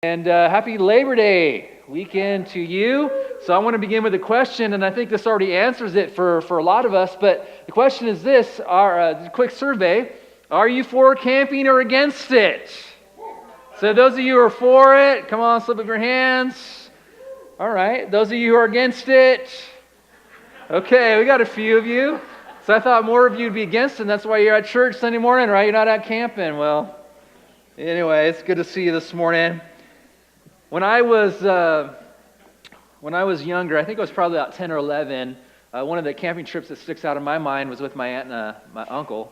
And happy Labor Day weekend to you. So I want to begin with a question, and I think this already answers it for a lot of us. But the question is this, our quick survey, are you for camping or against it? So those of you who are for it, come on, slip up your hands. All right, those of you who are against it, okay, we got a few of you. So I thought more of you would be against it, and that's why you're at church Sunday morning, right? You're not out camping. Well, anyway, it's good to see you this morning. When I was younger, I think I was probably about 10 or 11, one of the camping trips that sticks out in my mind was with my aunt and my uncle.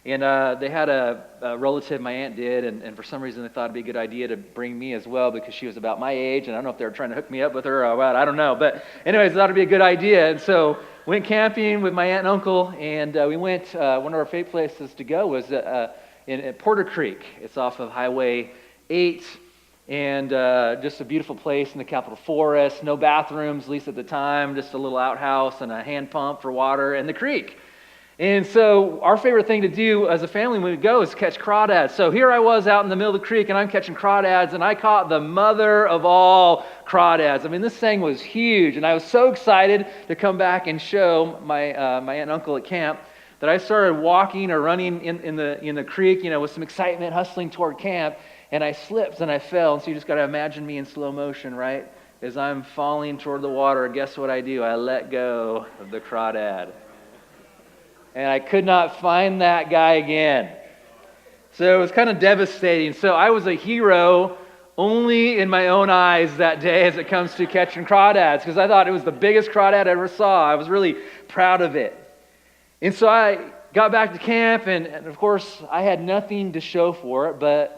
And they had a relative, my aunt did, and for some reason they thought it'd be a good idea to bring me as well because she was about my age, and I don't know if they were trying to hook me up with her or what, I don't know. But anyways, I thought it'd be a good idea. And so went camping with my aunt and uncle, and we went, one of our favorite places to go was in Porter Creek. It's off of Highway 8. And just a beautiful place in the Capitol Forest, no bathrooms, at least at the time, just a little outhouse and a hand pump for water and the creek. And so our favorite thing to do as a family when we go is catch crawdads. So here I was out in the middle of the creek and I'm catching crawdads, and I caught the mother of all crawdads. I mean, this thing was huge, and I was so excited to come back and show my aunt and uncle at camp that I started walking or running in the creek, with some excitement, hustling toward camp. And I slipped and I fell. And so you just got to imagine me in slow motion, right? As I'm falling toward the water, guess what I do? I let go of the crawdad. And I could not find that guy again. So it was kind of devastating. So I was a hero only in my own eyes that day as it comes to catching crawdads, because I thought it was the biggest crawdad I ever saw. I was really proud of it. And so I got back to camp, and of course I had nothing to show for it but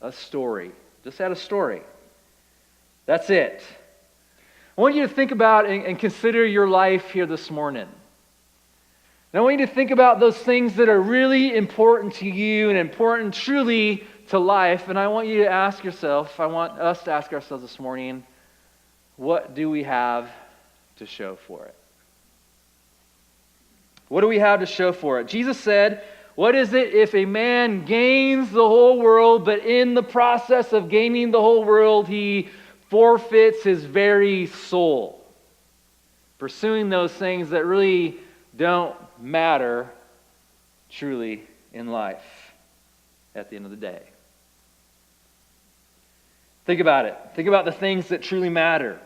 a story. Just had a story. That's it. I want you to think about and consider your life here this morning. And I want you to think about those things that are really important to you and important truly to life. And I want you to ask yourself, I want us to ask ourselves this morning, what do we have to show for it? What do we have to show for it? Jesus said, what is it if a man gains the whole world, but in the process of gaining the whole world, he forfeits his very soul? Pursuing those things that really don't matter truly in life at the end of the day. Think about it. Think about the things that truly matter.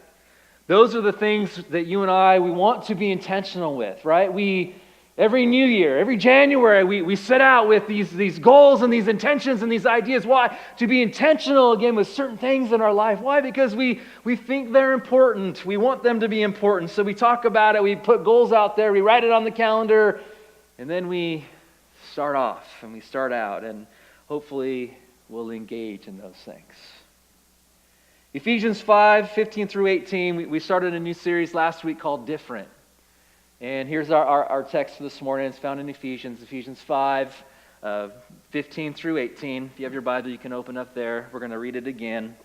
Those are the things that you and we want to be intentional with, right? Every New Year, every January, we set out with these goals and these intentions and these ideas. Why? To be intentional again with certain things in our life. Why? Because we think they're important. We want them to be important. So we talk about it, we put goals out there, we write it on the calendar, and then we start off and we start out, and hopefully we'll engage in those things. Ephesians 5:15 through 18, we started a new series last week called Different. And here's our text for this morning. It's found in Ephesians 5, 15 through 18. If you have your Bible, you can open up there. We're going to read it again,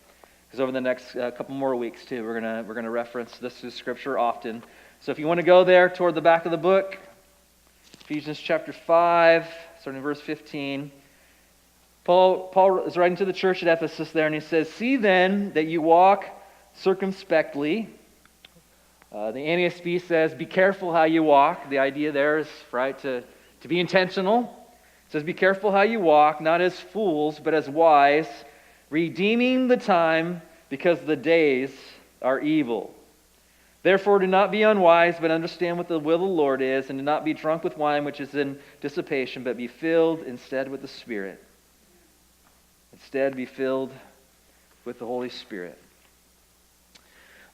because over the next couple more weeks, too, we're going to reference this scripture often. So if you want to go there toward the back of the book, Ephesians chapter 5, starting in verse 15. Paul is writing to the church at Ephesus there, and he says, "See then that you walk circumspectly." The NASB says, be careful how you walk. The idea there is, right, to be intentional. It says, be careful how you walk, not as fools, but as wise, redeeming the time, because the days are evil. Therefore, do not be unwise, but understand what the will of the Lord is, and do not be drunk with wine, which is in dissipation, but be filled instead with the Spirit. Instead, be filled with the Holy Spirit.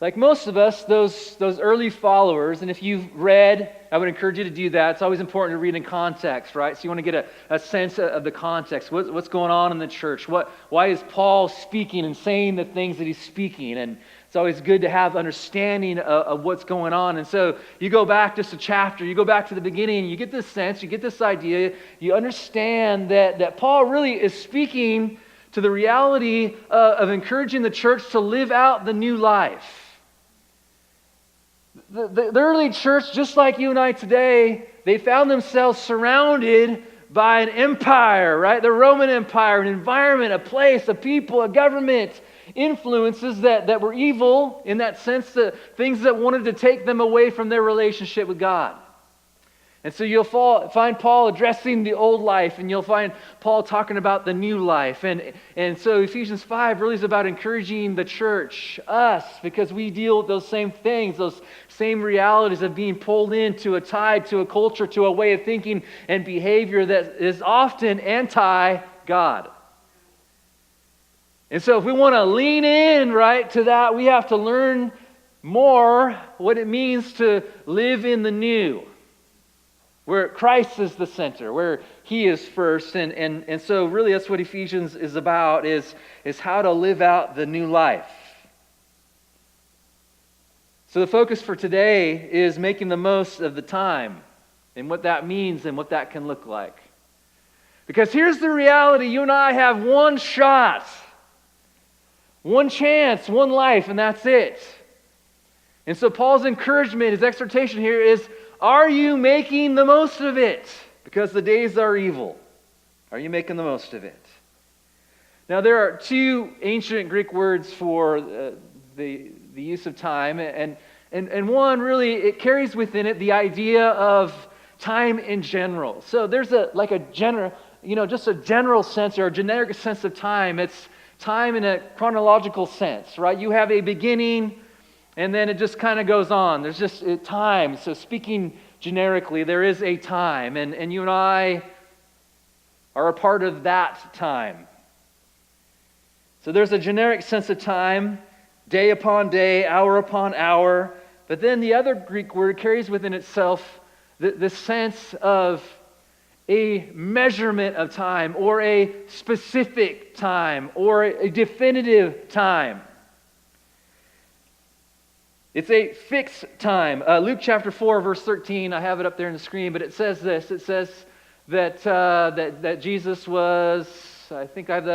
Like most of us, those early followers, and if you've read, I would encourage you to do that. It's always important to read in context, right? So you want to get a sense of the context. What's going on in the church? Why is Paul speaking and saying the things that he's speaking? And it's always good to have understanding of what's going on. And so you go back just a chapter, you go back to the beginning, you get this sense, you get this idea, you understand that Paul really is speaking to the reality of encouraging the church to live out the new life. The early church, just like you and I today, they found themselves surrounded by an empire, right? The Roman Empire, an environment, a place, a people, a government. influences that were evil in that sense, things that wanted to take them away from their relationship with God. And so you'll find Paul addressing the old life, and you'll find Paul talking about the new life. And so Ephesians 5 really is about encouraging the church, us, because we deal with those same things, those same realities of being pulled into a tide, to a culture, to a way of thinking and behavior that is often anti-God. And so if we want to lean in, right, to that, we have to learn more what it means to live in the new, where Christ is the center, where He is first. And so really that's what Ephesians is about, is how to live out the new life. So the focus for today is making the most of the time and what that means and what that can look like. Because here's the reality: you and I have one shot, one chance, one life, and that's it. And so Paul's encouragement, his exhortation here is, are you making the most of it? Because the days are evil. Are you making the most of it? Now there are two ancient Greek words for the use of time, and one really, it carries within it the idea of time in general. So there's just a general sense or a generic sense of time. It's time in a chronological sense, right? You have a beginning, and then it just kind of goes on. There's just a time. So speaking generically, there is a time, and you and I are a part of that time. So there's a generic sense of time, day upon day, hour upon hour. But then the other Greek word carries within itself the sense of a measurement of time, or a specific time, or a definitive time. It's a fixed time. Luke chapter 4, verse 13, I have it up there on the screen, but it says this. It says that Jesus was, I think I have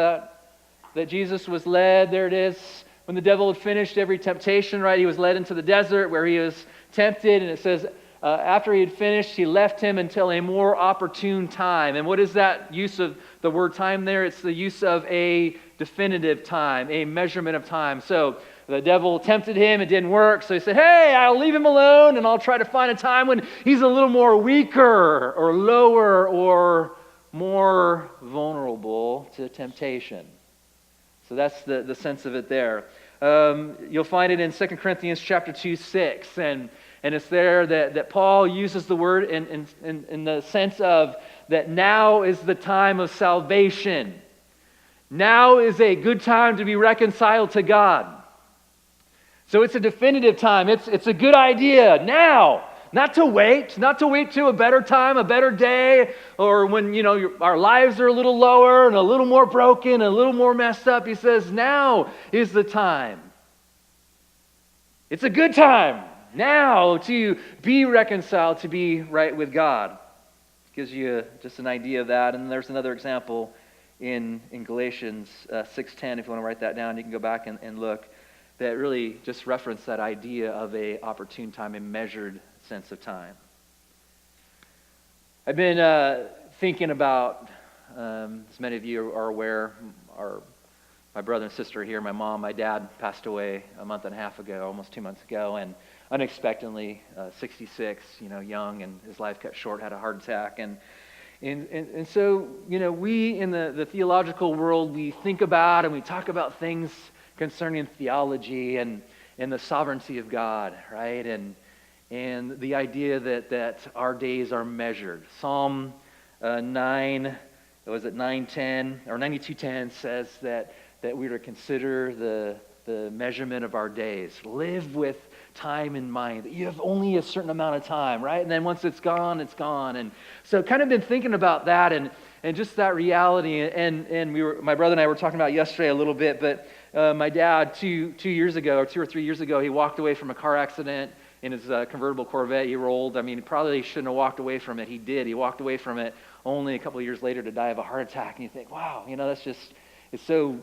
that Jesus was led, there it is, when the devil had finished every temptation, right? He was led into the desert where he was tempted, and it says, after he had finished, he left him until a more opportune time. And what is that use of the word time there? It's the use of a definitive time, a measurement of time. So the devil tempted him, it didn't work, so he said, hey, I'll leave him alone, and I'll try to find a time when he's a little more weaker, or lower, or more vulnerable to temptation. So that's the sense of it there. You'll find it in 2 Corinthians chapter 2, 6, and it's there that Paul uses the word in the sense of that now is the time of salvation. Now is a good time to be reconciled to God. So it's a definitive time. It's a good idea now, not to wait to a better time, a better day, or when our lives are a little lower and a little more broken, a little more messed up. He says now is the time. It's a good time now to be reconciled, to be right with God. Gives you just an idea of that. And there's another example in Galatians 6:10. If you want to write that down, you can go back and look. That really just reference that idea of a opportune time, a measured sense of time. I've been thinking about, as many of you are aware, my brother and sister here, my mom, my dad passed away a month and a half ago, almost 2 months ago, and unexpectedly, 66, young, and his life cut short, had a heart attack, and so, we in the theological world, we think about and we talk about things concerning theology and the sovereignty of God, right? And the idea that our days are measured. Psalm 9, was it 9:10 or 92:10 says that we are to consider the measurement of our days. Live with time in mind. You have only a certain amount of time, right? And then once it's gone, it's gone. And so kind of been thinking about that and just that reality. And my brother and I were talking about yesterday a little bit, but my dad, 2 years ago, or 2 or 3 years ago, he walked away from a car accident in his convertible Corvette. He rolled. I mean, he probably shouldn't have walked away from it. He did. He walked away from it only a couple of years later to die of a heart attack. And you think, wow, that's just, it's so,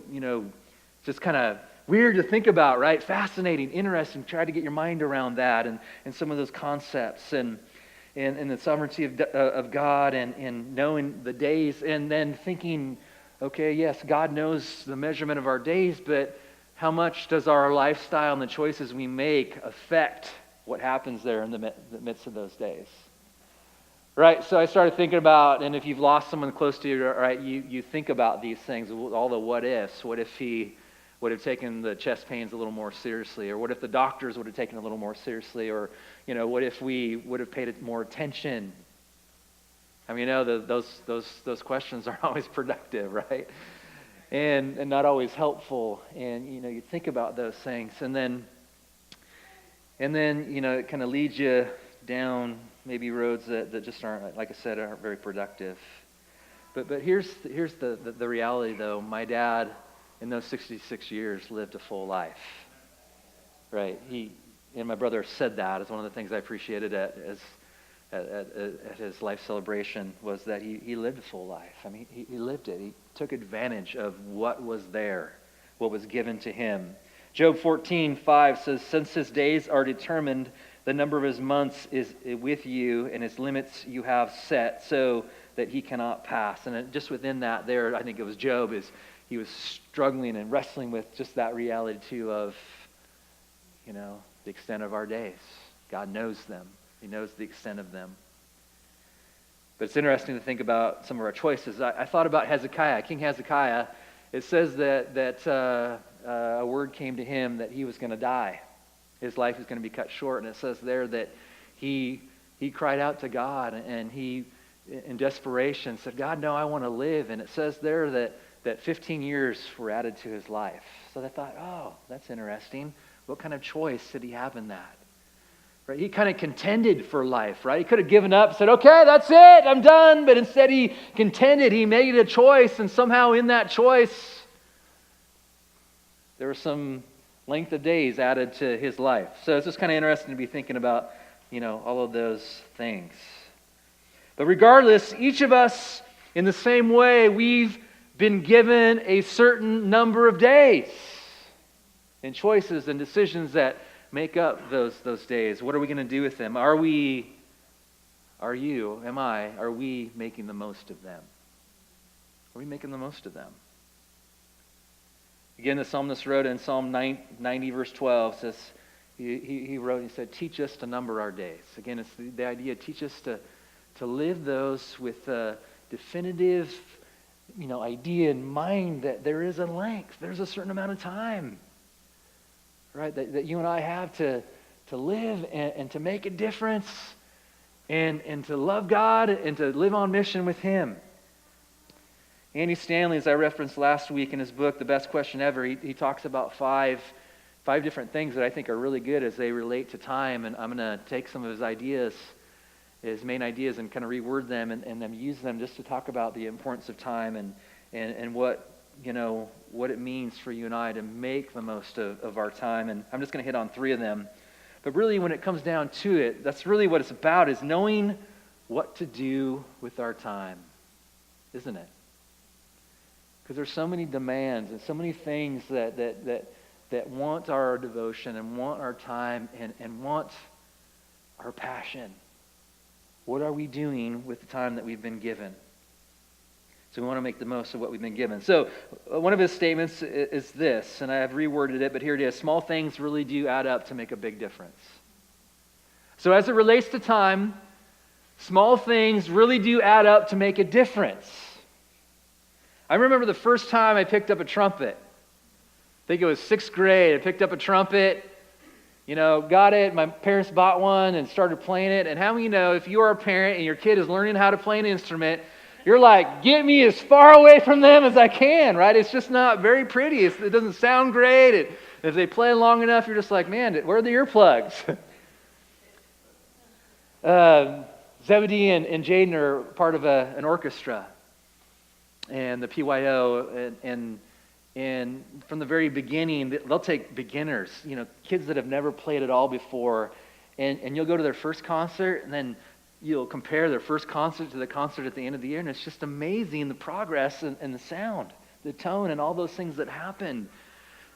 just kind of weird to think about, right? Fascinating, interesting. Try to get your mind around that and some of those concepts and the sovereignty of God and knowing the days, and then thinking, okay, yes, God knows the measurement of our days, but how much does our lifestyle and the choices we make affect what happens there in the midst of those days? Right, so I started thinking about, and if you've lost someone close to you, right, you think about these things, all the what ifs. What if he would have taken the chest pains a little more seriously? Or what if the doctors would have taken it a little more seriously? Or, what if we would have paid more attention? I mean, those questions aren't always productive, right? And not always helpful. And, you think about those things. And then it kind of leads you down maybe roads that just aren't, like I said, aren't very productive. But here's the reality, though. My dad, in those 66 years, lived a full life. Right? He and my brother said that as one of the things I appreciated at his life celebration was that he lived a full life. I mean, he lived it. He took advantage of what was there, what was given to him. Job 14:5 says, "Since his days are determined, the number of his months is with you, and his limits you have set, so that he cannot pass." And just within that there, I think it was Job, he was struggling and wrestling with just that reality too of, the extent of our days. God knows them. He knows the extent of them. But it's interesting to think about some of our choices. I thought about Hezekiah, King Hezekiah. It says that a word came to him that he was going to die. His life is going to be cut short. And it says there that he cried out to God, and he, in desperation, said, "God, no, I want to live." And it says there that 15 years were added to his life. So I thought, oh, that's interesting. What kind of choice did he have in that? Right? He kind of contended for life, right? He could have given up, said, "Okay, that's it, I'm done." But instead he contended, he made a choice, and somehow in that choice, there was some length of days added to his life. So it's just kind of interesting to be thinking about, all of those things. But regardless, each of us, in the same way, we've been given a certain number of days and choices and decisions that make up those days. What are we going to do with them? Are we making the most of them? Are we making the most of them? Again, the psalmist wrote in Psalm 90, verse 12, says, he wrote, he said, "Teach us to number our days." Again, it's the idea, teach us to live those with a definitive, idea in mind that there is a length, there's a certain amount of time, right, that you and I have to live and to make a difference and to love God and to live on mission with Him. Andy Stanley, as I referenced last week in his book, The Best Question Ever, he talks about five different things that I think are really good as they relate to time. And I'm going to take some of his ideas, his main ideas, and kind of reword them and then use them just to talk about the importance of time and what it means for you and I to make the most of our time. And I'm just going to hit on three of them. But really, when it comes down to it, that's really what it's about, is knowing what to do with our time, isn't it? Because there's so many demands and so many things that want our devotion and want our time and want our passion. What are we doing with the time that we've been given? So we want to make the most of what we've been given. So one of his statements is this, and I have reworded it, but here it is. Small things really do add up to make a big difference. So as it relates to time, small things really do add up to make a difference. I remember the first time I picked up a trumpet. I think it was 6th grade. I picked up a trumpet, got it. My parents bought one and started playing it. And how many know, if you are a parent and your kid is learning how to play an instrument, you're like, get me as far away from them as I can, right? It's just not very pretty. It doesn't sound great. If they play long enough, you're just like, man, where are the earplugs? Zebedee and Jaden are part of an orchestra. And the PYO, and from the very beginning, they'll take beginners, kids that have never played at all before, and you'll go to their first concert, and then you'll compare their first concert to the concert at the end of the year, and it's just amazing, the progress and the sound, the tone, and all those things that happen.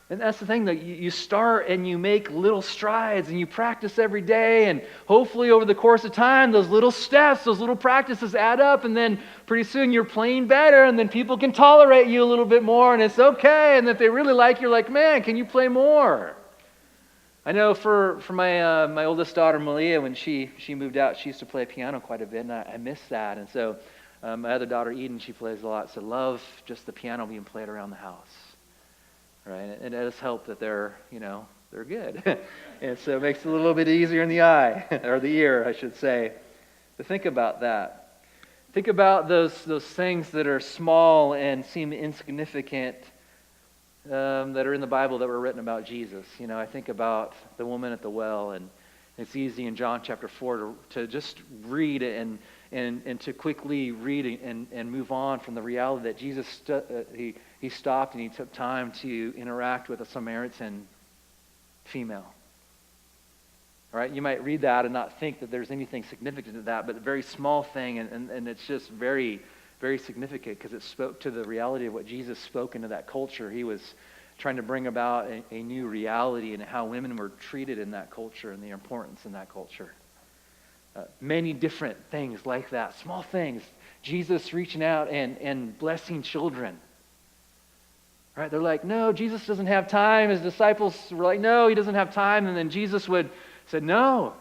And that's the thing, that you start and you make little strides and you practice every day, and hopefully over the course of time, those little steps, those little practices add up, and then pretty soon you're playing better, and then people can tolerate you a little bit more, and it's okay. And if they really like you, like, man, can you play more? I know for my oldest daughter, Malia, when she moved out, she used to play piano quite a bit, and I miss that. And so my other daughter, Eden, she plays a lot, so love just the piano being played around the house. Right, and it has helped that they're good, and so it makes it a little bit easier in the eye or the ear, I should say. But think about that. Think about those things that are small and seem insignificant that are in the Bible that were written about Jesus. I think about the woman at the well, and it's easy in John chapter 4 to just read and to quickly read and move on from the reality that Jesus he stopped and he took time to interact with a Samaritan female. All right, you might read that and not think that there's anything significant to that, but a very small thing, and it's just very, very significant because it spoke to the reality of what Jesus spoke into that culture. He was trying to bring about a new reality in how women were treated in that culture and the importance in that culture. Many different things like that, small things. Jesus reaching out and blessing children. Right? They're like, no, Jesus doesn't have time. His disciples were like, no, he doesn't have time. And then Jesus said, no,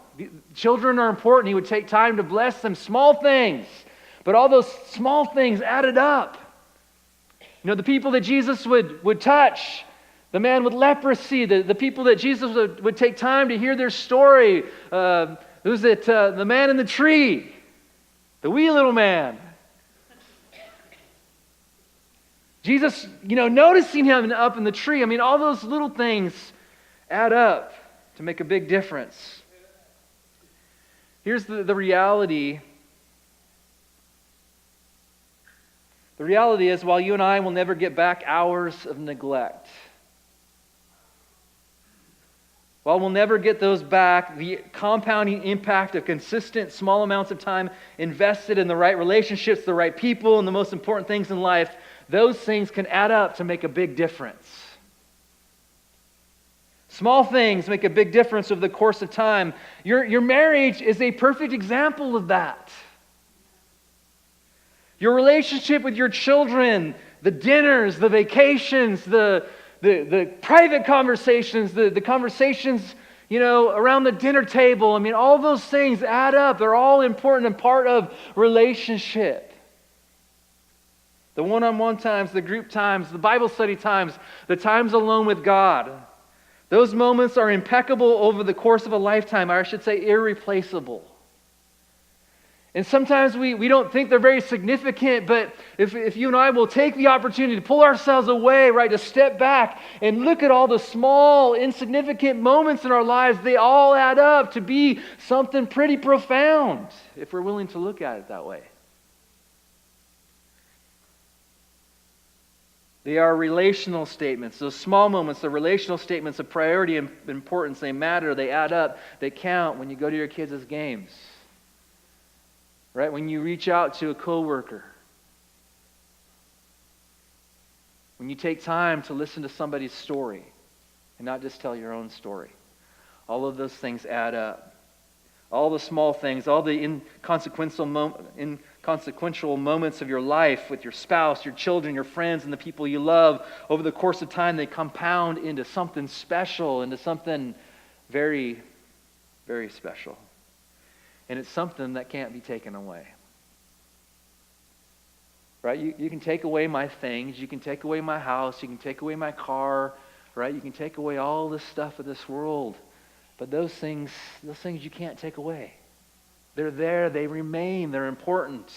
children are important. He would take time to bless them. Small things. But all those small things added up. The people that Jesus would touch, the man with leprosy, the people that Jesus would take time to hear their story. Who's it? The man in the tree, the wee little man. Jesus, noticing him up in the tree. I mean, all those little things add up to make a big difference. Here's the reality. The reality is, while you and I will never get back hours of neglect, while we'll never get those back, the compounding impact of consistent small amounts of time invested in the right relationships, the right people, and the most important things in life, those things can add up to make a big difference. Small things make a big difference over the course of time. Your marriage is a perfect example of that. Your relationship with your children, the dinners, the vacations, the private conversations, the conversations, around the dinner table. I mean, all those things add up. They're all important and part of relationship. The one-on-one times, the group times, the Bible study times, the times alone with God. Those moments are impeccable over the course of a lifetime, or I should say irreplaceable. And sometimes we don't think they're very significant, but if you and I will take the opportunity to pull ourselves away, right, to step back and look at all the small, insignificant moments in our lives, they all add up to be something pretty profound if we're willing to look at it that way. They are relational statements. Those small moments, the relational statements of priority and importance, they matter, they add up, they count when you go to your kids' games. Right? When you reach out to a coworker. When you take time to listen to somebody's story and not just tell your own story. All of those things add up. All the small things, all the inconsequential moments of your life with your spouse, your children, your friends, and the people you love, over the course of time, they compound into something special, into something very, very special. And it's something that can't be taken away. Right? You can take away my things, you can take away my house, you can take away my car, right? You can take away all this stuff of this world. But those things you can't take away. They're there, they remain, they're important.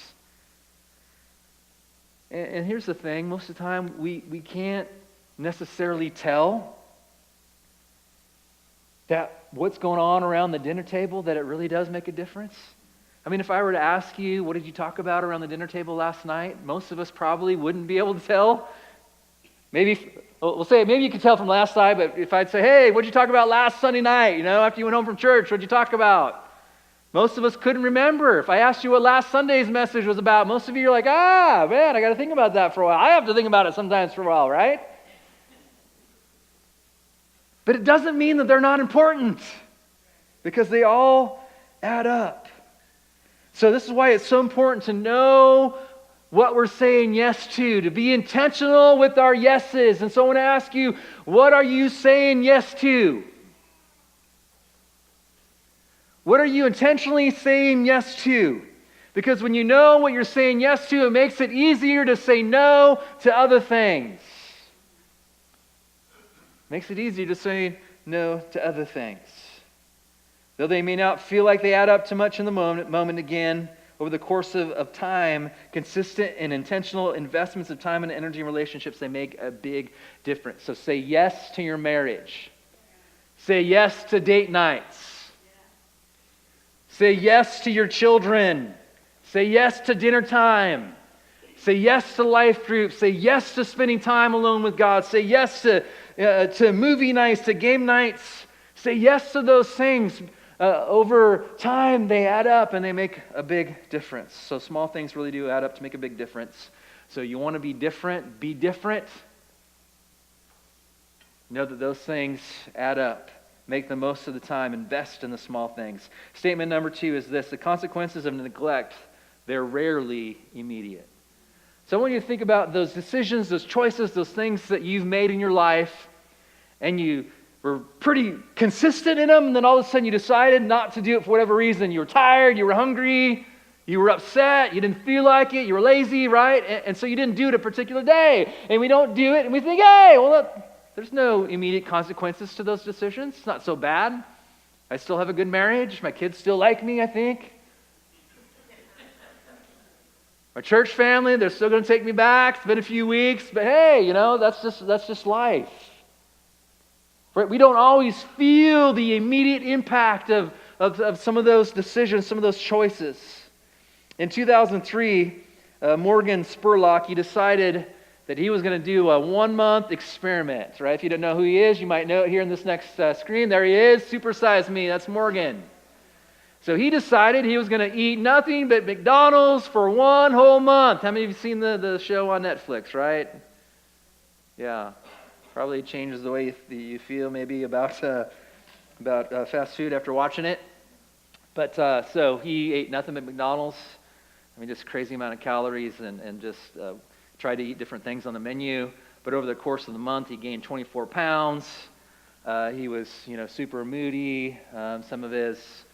And here's the thing, most of the time we can't necessarily tell that what's going on around the dinner table, that it really does make a difference. I mean, if I were to ask you, what did you talk about around the dinner table last night? Most of us probably wouldn't be able to tell. Maybe you could tell from last night, but if I'd say, hey, what did you talk about last Sunday night? After you went home from church, what did you talk about? Most of us couldn't remember. If I asked you what last Sunday's message was about, most of you are like, man, I got to think about that for a while. I have to think about it sometimes for a while, right? But it doesn't mean that they're not important, because they all add up. So this is why it's so important to know what we're saying yes to be intentional with our yeses. And so I want to ask you, what are you saying yes to? What are you intentionally saying yes to? Because when you know what you're saying yes to, it makes it easier to say no to other things. Makes it easier to say no to other things. Though they may not feel like they add up to much in the moment again, over the course of time, consistent and intentional investments of time and energy in relationships, they make a big difference. So say yes to your marriage. Say yes to date nights. Say yes to your children. Say yes to dinner time. Say yes to life groups. Say yes to spending time alone with God. Say yes to movie nights, to game nights. Say yes to those things. Over time, they add up and they make a big difference. So small things really do add up to make a big difference. So you want to be different, be different. Know that those things add up. Make the most of the time. Invest in the small things. Statement number 2 is this: the consequences of neglect, they're rarely immediate. So I want you to think about those decisions, those choices, those things that you've made in your life, and you were pretty consistent in them, and then all of a sudden you decided not to do it for whatever reason. You were tired, you were hungry, you were upset, you didn't feel like it, you were lazy, right? And so you didn't do it a particular day. And we don't do it, and we think, hey, well, there's no immediate consequences to those decisions. It's not so bad. I still have a good marriage. My kids still like me, I think. My church family, they're still going to take me back. It's been a few weeks, but hey, that's just life. Right? We don't always feel the immediate impact of some of those decisions, some of those choices. In 2003, Morgan Spurlock, he decided that he was going to do a 1-month experiment. Right? If you don't know who he is, you might know it here in this next screen. There he is, Supersize Me. That's Morgan. So he decided he was going to eat nothing but McDonald's for 1 whole month. How many of you seen the show on Netflix, right? Yeah. Probably changes the way you feel maybe about fast food after watching it. But so he ate nothing but McDonald's. I mean, just crazy amount of calories and just tried to eat different things on the menu. But over the course of the month, he gained 24 pounds. He was, super moody. Some of his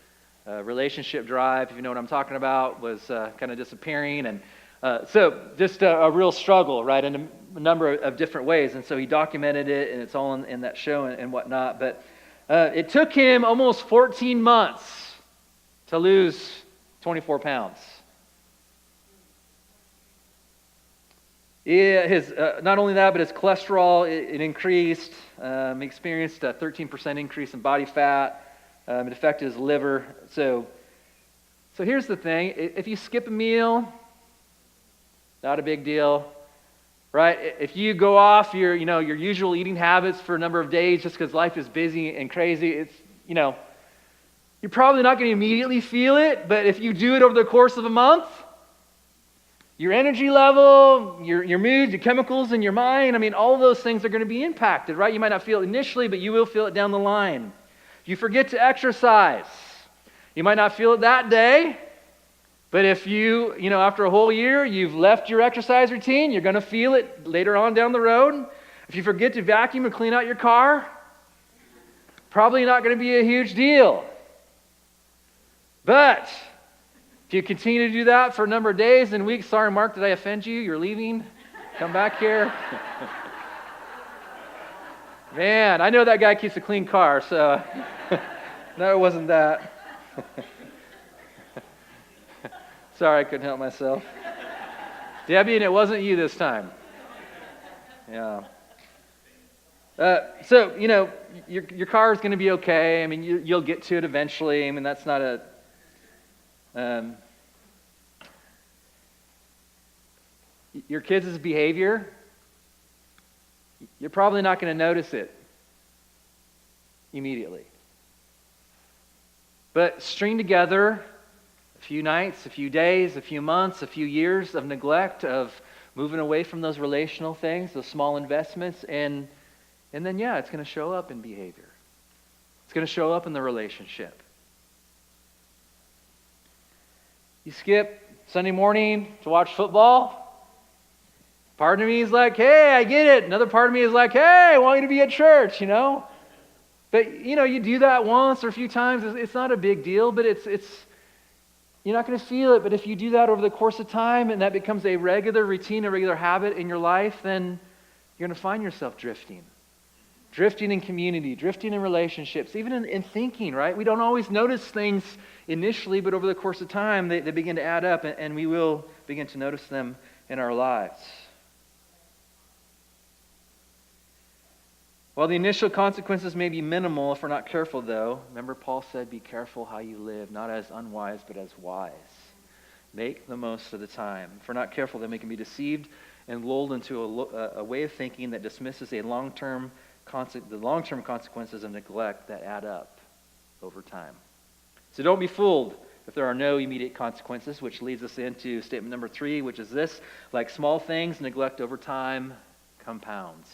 relationship drive, if you know what I'm talking about, was kind of disappearing. And so just a real struggle, right, in a number of different ways. And so he documented it, and it's all in that show and whatnot. But it took him almost 14 months to lose 24 pounds. Yeah, not only that, but his cholesterol, it increased. He experienced a 13% increase in body fat. It affected his liver. So here's the thing. If you skip a meal, not a big deal, right? If you go off your usual eating habits for a number of days just because life is busy and crazy, it's, you're probably not going to immediately feel it, but if you do it over the course of a month, your energy level, your mood, your chemicals in your mind, all of those things are going to be impacted, right? You might not feel it initially, but you will feel it down the line. If you forget to exercise, you might not feel it that day, but if you after a whole year, you've left your exercise routine, you're going to feel it later on down the road. If you forget to vacuum or clean out your car, probably not going to be a huge deal. But if you continue to do that for a number of days and weeks, sorry, Mark, did I offend you? You're leaving? Come back here. Man, I know that guy keeps a clean car, so no, it wasn't that. Sorry, I couldn't help myself. Debbie, and it wasn't you this time. Yeah. So, your car is going to be okay. You'll get to it eventually. That's not a... your kids' behavior, you're probably not going to notice it immediately. But string together a few nights, a few days, a few months, a few years of neglect, of moving away from those relational things, those small investments, and And then, it's going to show up in behavior. It's going to show up in the relationship. You skip Sunday morning to watch football. Part of me is like, hey, I get it. Another part of me is like, hey, I want you to be at church, But, you do that once or a few times. It's not a big deal, but it's you're not going to feel it. But if you do that over the course of time and that becomes a regular routine, a regular habit in your life, then you're going to find yourself drifting. Drifting in community, drifting in relationships, even in thinking, right? We don't always notice things initially, but over the course of time, they begin to add up, and we will begin to notice them in our lives. While the initial consequences may be minimal if we're not careful, though, remember Paul said, be careful how you live, not as unwise, but as wise. Make the most of the time. If we're not careful, then we can be deceived and lulled into a way of thinking that dismisses the long-term consequences of neglect that add up over time. So don't be fooled if there are no immediate consequences, which leads us into statement number 3, which is this: like small things, neglect over time compounds.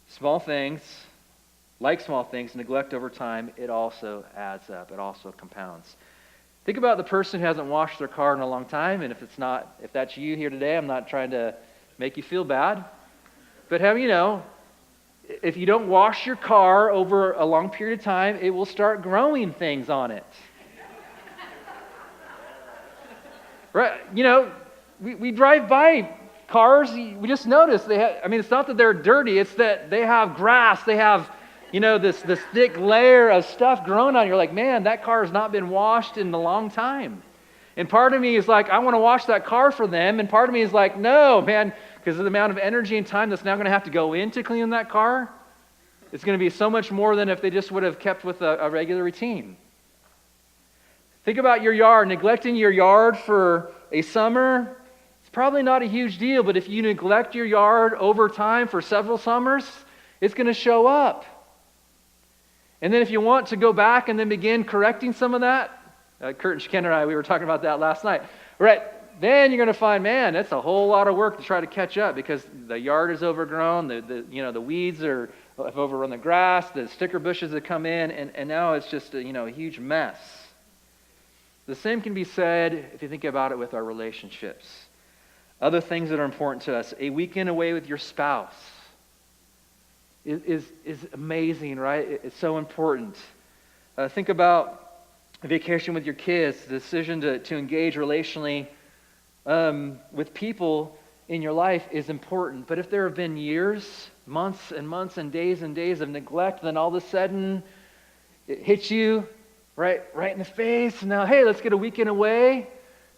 Small things, neglect over time, it also adds up. It also compounds. Think about the person who hasn't washed their car in a long time, and if that's you here today, I'm not trying to make you feel bad, but if you don't wash your car over a long period of time, it will start growing things on it. Right? We drive by cars, we just notice it's not that they're dirty, it's that they have grass, they have, this thick layer of stuff growing on it. You're like, man, that car has not been washed in a long time. And part of me is like, I want to wash that car for them, and part of me is like, no, man, because of the amount of energy and time that's now going to have to go into cleaning that car, it's going to be so much more than if they just would have kept with a regular routine. Think about your yard. Neglecting your yard for a summer, it's probably not a huge deal, but if you neglect your yard over time for several summers, it's going to show up. And then if you want to go back and then begin correcting some of that, Kurt and Ken and I, we were talking about that last night. Right, then you're going to find, man, that's a whole lot of work to try to catch up because the yard is overgrown, the weeds have overrun the grass, the sticker bushes have come in, and now it's just a huge mess. The same can be said if you think about it with our relationships. Other things that are important to us. A weekend away with your spouse is amazing, right? It's so important. Think about a vacation with your kids, the decision to engage relationally with people in your life is important. But if there have been years, months and days of neglect, then all of a sudden it hits you right in the face. Now, hey, let's get a weekend away.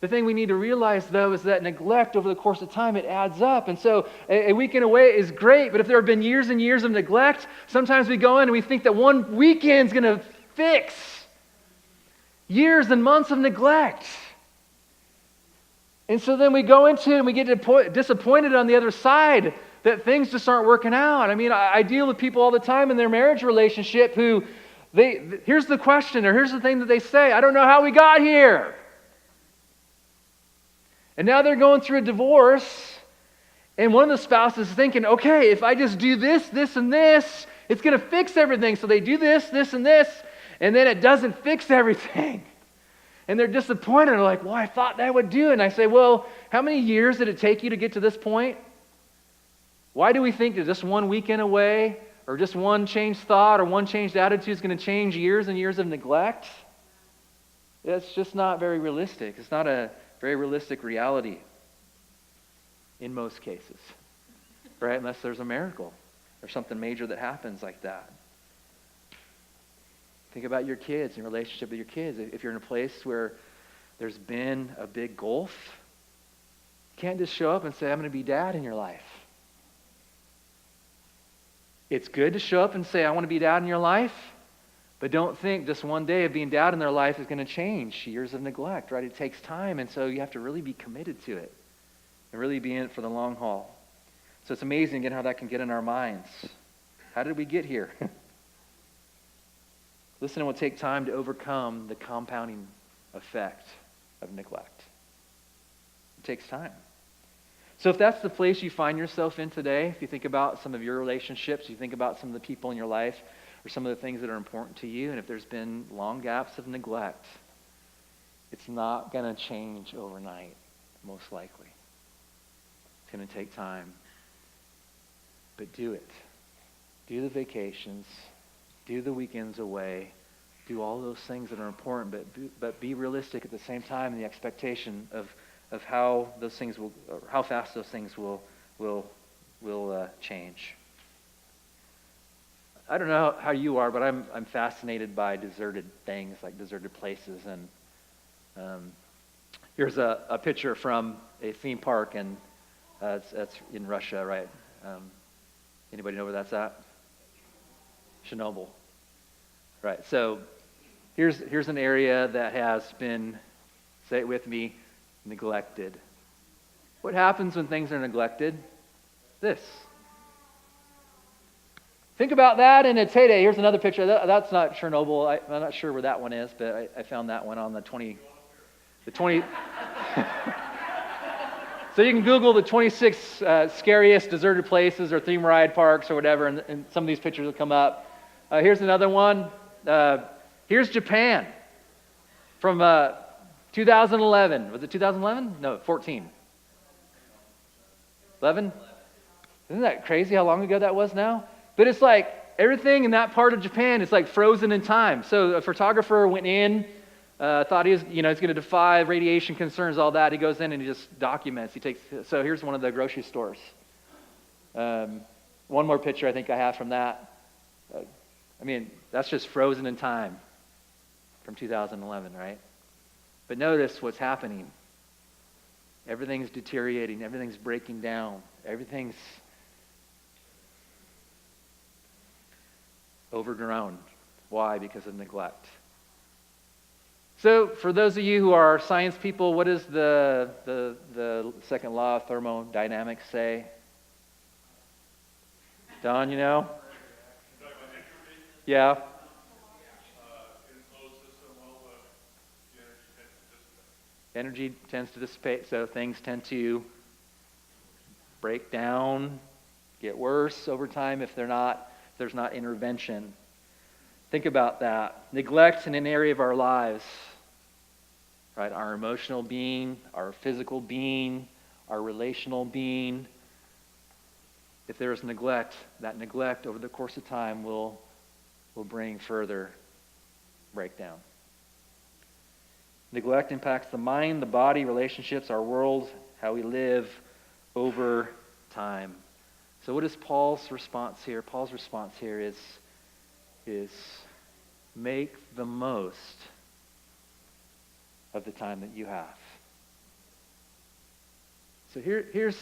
The thing we need to realize, though, is that neglect over the course of time, it adds up. And so a weekend away is great, but if there have been years and years of neglect, sometimes we go in and we think that one weekend's going to fix years and months of neglect. And so then we go into it and we get disappointed on the other side that things just aren't working out. I deal with people all the time in their marriage relationship who, here's the question, or here's the thing that they say: I don't know how we got here. And now they're going through a divorce, and one of the spouses is thinking, okay, if I just do this, this, and this, it's going to fix everything. So they do this, this, and this, and then it doesn't fix everything. And they're disappointed. They're like, well, I thought that would do it. And I say, well, how many years did it take you to get to this point? Why do we think that just one weekend away, or just one changed thought, or one changed attitude is going to change years and years of neglect? It's just not very realistic. It's not a very realistic reality in most cases, right? Unless there's a miracle or something major that happens like that. Think about your kids and your relationship with your kids. If you're in a place where there's been a big gulf, you can't just show up and say, I'm going to be dad in your life. It's good to show up and say, I want to be dad in your life, but don't think just one day of being dad in their life is going to change years of neglect, right? It takes time, and so you have to really be committed to it and really be in it for the long haul. So it's amazing again how that can get in our minds. How did we get here? Listen, it will take time to overcome the compounding effect of neglect. It takes time. So if that's the place you find yourself in today, if you think about some of your relationships, you think about some of the people in your life, or some of the things that are important to you, and if there's been long gaps of neglect, it's not going to change overnight, most likely. It's going to take time. But do it. Do the vacations. Do the weekends away. Do all those things that are important, but be realistic at the same time in the expectation of how those things will, or how fast those things will change. I don't know how you are, but I'm fascinated by deserted things, like deserted places. And here's a picture from a theme park, and that's in Russia, right? Anybody know where that's at? Chernobyl. Right. So here's an area that has been, say it with me, neglected. What happens when things are neglected? This. Think about that in its heyday. Here's another picture. That's not Chernobyl. I'm not sure where that one is, but I found that one on the 20. So you can Google the 26 scariest deserted places or theme ride parks or whatever, and some of these pictures will come up. Here's another one. Here's Japan from 2011. Was it 2011? No, 14. 11? Isn't that crazy how long ago that was now? But it's like everything in that part of Japan is like frozen in time. So a photographer went in, thought he was, he's going to defy radiation concerns, all that. He goes in and he just documents. So here's one of the grocery stores. One more picture I think I have from that. That's just frozen in time from 2011, right? But notice what's happening. Everything's deteriorating. Everything's breaking down. Everything's overgrown. Why? Because of neglect. So for those of you who are science people, what does the second law of thermodynamics say? Don, you know? Yeah. Energy tends to dissipate, so things tend to break down, get worse over time if there's not intervention. Think about that. Neglect in an area of our lives, right? Our emotional being, our physical being, our relational being. If there is neglect, that neglect over the course of time will bring further breakdown. Neglect impacts the mind, the body, relationships, our world, how we live over time. So what is Paul's response here? Paul's response here is make the most of the time that you have. So here's,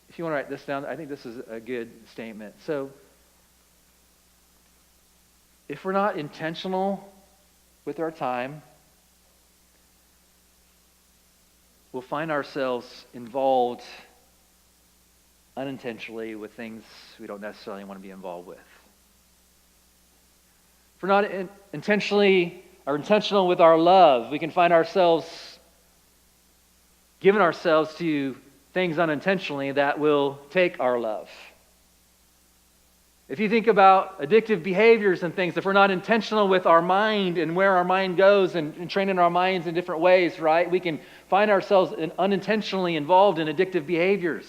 if you want to write this down, I think this is a good statement. So if we're not intentional with our time, we'll find ourselves involved unintentionally with things we don't necessarily want to be involved with. If we're not intentional with our love, we can find ourselves giving ourselves to things unintentionally that will take our love. If you think about addictive behaviors and things, if we're not intentional with our mind and where our mind goes and training our minds in different ways, right, we can find ourselves unintentionally involved in addictive behaviors.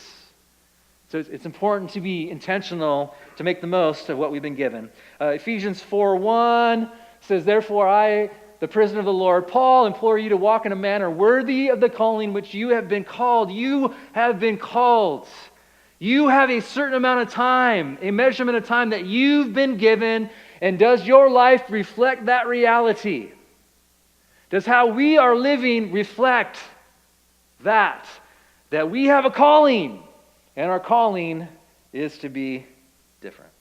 So it's important to be intentional to make the most of what we've been given. Ephesians 4:1 says, "Therefore I, the prisoner of the Lord, Paul, implore you to walk in a manner worthy of the calling which you have been called." You have been called. You have a certain amount of time, a measurement of time that you've been given, and does your life reflect that reality? Does how we are living reflect that we have a calling, and our calling is to be different?